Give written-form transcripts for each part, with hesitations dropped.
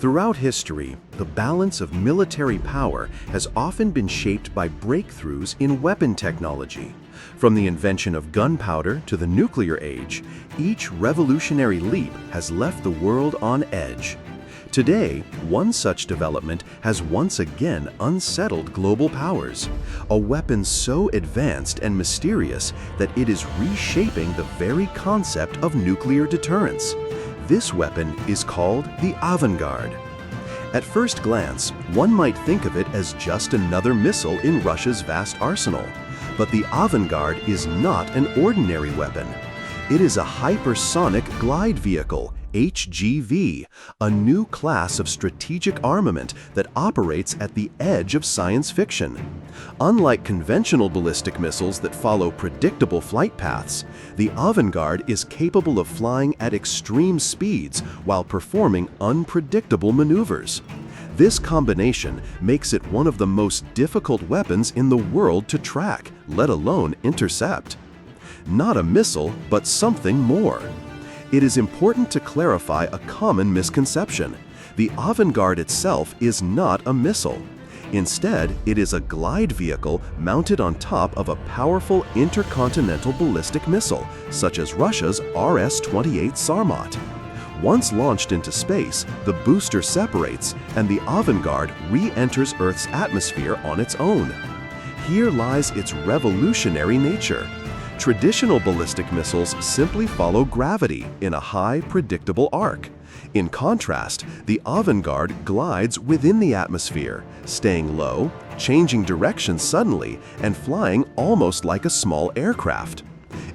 Throughout history, the balance of military power has often been shaped by breakthroughs in weapon technology. From the invention of gunpowder to the nuclear age, each revolutionary leap has left the world on edge. Today, one such development has once again unsettled global powers, a weapon so advanced and mysterious that it is reshaping the very concept of nuclear deterrence. This weapon is called the Avangard. At first glance, one might think of it as just another missile in Russia's vast arsenal. But the Avangard is not an ordinary weapon. It is a hypersonic glide vehicle, HGV, a new class of strategic armament that operates at the edge of science fiction. Unlike conventional ballistic missiles that follow predictable flight paths, the Avangard is capable of flying at extreme speeds while performing unpredictable maneuvers. This combination makes it one of the most difficult weapons in the world to track, let alone intercept. Not a missile, but something more. It is important to clarify a common misconception. The Avangard itself is not a missile. Instead, it is a glide vehicle mounted on top of a powerful intercontinental ballistic missile, such as Russia's RS-28 Sarmat. Once launched into space, the booster separates and the Avangard re-enters Earth's atmosphere on its own. Here lies its revolutionary nature. Traditional ballistic missiles simply follow gravity in a high, predictable arc. In contrast, the Avangard glides within the atmosphere, staying low, changing direction suddenly, and flying almost like a small aircraft.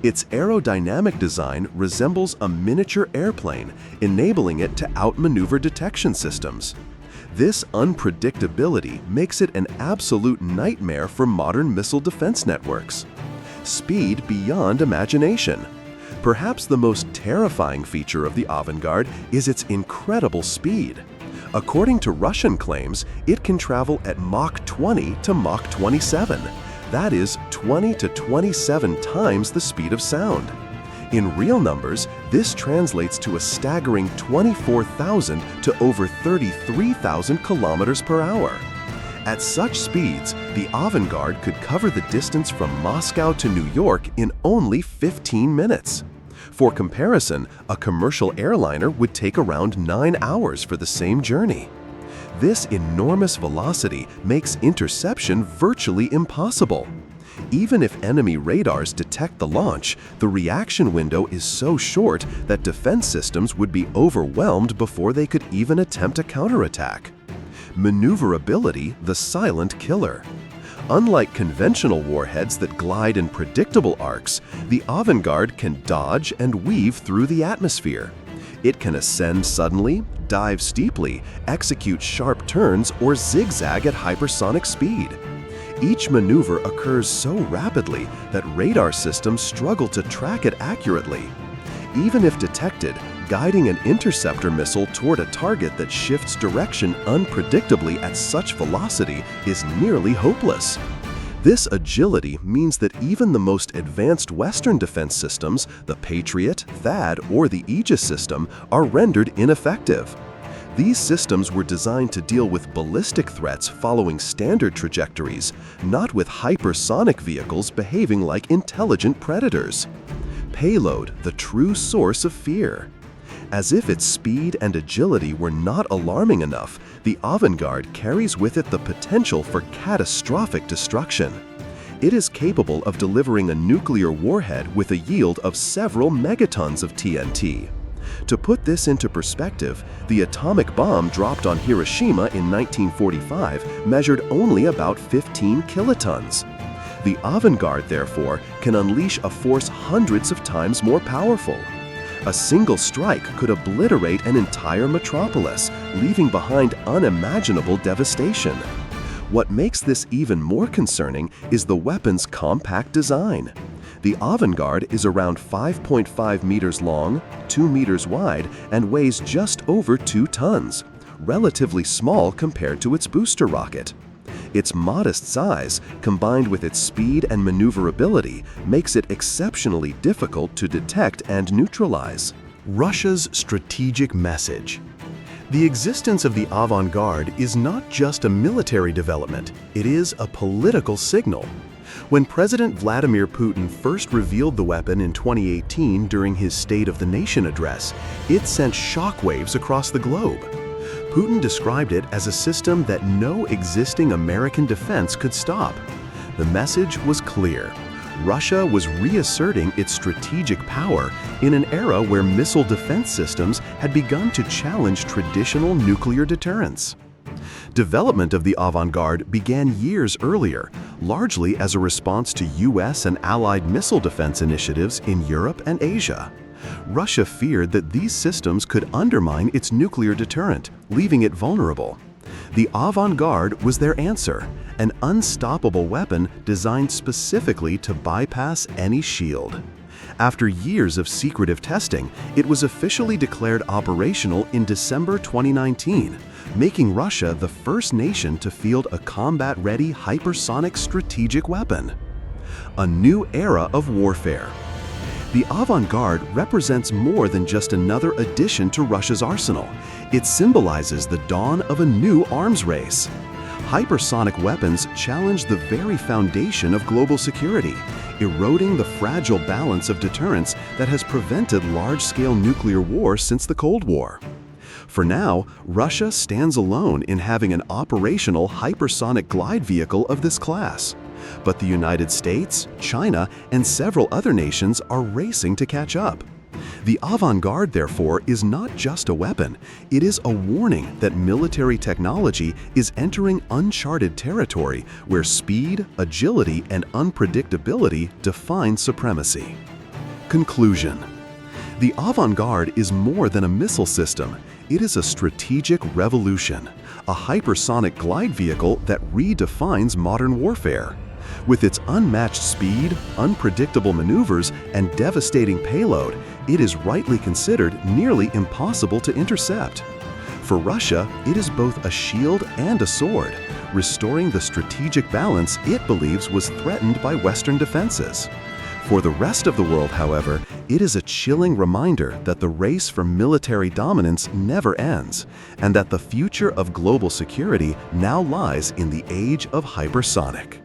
Its aerodynamic design resembles a miniature airplane, enabling it to outmaneuver detection systems. This unpredictability makes it an absolute nightmare for modern missile defense networks. Speed beyond imagination. Perhaps the most terrifying feature of the Avangard is its incredible speed. According to Russian claims, it can travel at Mach 20 to Mach 27. That is 20 to 27 times the speed of sound. In real numbers, this translates to a staggering 24,000 to over 33,000 kilometers per hour. At such speeds, the Avangard could cover the distance from Moscow to New York in only 15 minutes. For comparison, a commercial airliner would take around 9 hours for the same journey. This enormous velocity makes interception virtually impossible. Even if enemy radars detect the launch, the reaction window is so short that defense systems would be overwhelmed before they could even attempt a counterattack. Maneuverability, the silent killer. Unlike conventional warheads that glide in predictable arcs, the Avangard can dodge and weave through the atmosphere. It can ascend suddenly, dive steeply, execute sharp turns, or zigzag at hypersonic speed. Each maneuver occurs so rapidly that radar systems struggle to track it accurately. Even if detected, guiding an interceptor missile toward a target that shifts direction unpredictably at such velocity is nearly hopeless. This agility means that even the most advanced Western defense systems, the Patriot, THAAD, or the Aegis system, are rendered ineffective. These systems were designed to deal with ballistic threats following standard trajectories, not with hypersonic vehicles behaving like intelligent predators. Payload, the true source of fear. As if its speed and agility were not alarming enough, the Avangard carries with it the potential for catastrophic destruction. It is capable of delivering a nuclear warhead with a yield of several megatons of TNT. To put this into perspective, the atomic bomb dropped on Hiroshima in 1945 measured only about 15 kilotons. The Avangard, therefore, can unleash a force hundreds of times more powerful. A single strike could obliterate an entire metropolis, leaving behind unimaginable devastation. What makes this even more concerning is the weapon's compact design. The Avangard is around 5.5 meters long, 2 meters wide, and weighs just over 2 tons, relatively small compared to its booster rocket. Its modest size, combined with its speed and maneuverability, makes it exceptionally difficult to detect and neutralize. Russia's strategic message. The existence of the Avangard is not just a military development, it is a political signal. When President Vladimir Putin first revealed the weapon in 2018 during his State of the Nation address, it sent shockwaves across the globe. Putin described it as a system that no existing American defense could stop. The message was clear. Russia was reasserting its strategic power in an era where missile defense systems had begun to challenge traditional nuclear deterrence. Development of the Avangard began years earlier, largely as a response to US and Allied missile defense initiatives in Europe and Asia. Russia feared that these systems could undermine its nuclear deterrent, leaving it vulnerable. The Avangard was their answer, an unstoppable weapon designed specifically to bypass any shield. After years of secretive testing, it was officially declared operational in December 2019, making Russia the first nation to field a combat-ready hypersonic strategic weapon. A new era of warfare. The Avangard represents more than just another addition to Russia's arsenal. It symbolizes the dawn of a new arms race. Hypersonic weapons challenge the very foundation of global security, eroding the fragile balance of deterrence that has prevented large-scale nuclear war since the Cold War. For now, Russia stands alone in having an operational hypersonic glide vehicle of this class. But the United States, China, and several other nations are racing to catch up. The Avangard, therefore, is not just a weapon, it is a warning that military technology is entering uncharted territory where speed, agility, and unpredictability define supremacy. Conclusion. The Avangard is more than a missile system. It is a strategic revolution, a hypersonic glide vehicle that redefines modern warfare. With its unmatched speed, unpredictable maneuvers, and devastating payload, it is rightly considered nearly impossible to intercept. For Russia, it is both a shield and a sword, restoring the strategic balance it believes was threatened by Western defenses. For the rest of the world, however, it is a chilling reminder that the race for military dominance never ends, and that the future of global security now lies in the age of hypersonic.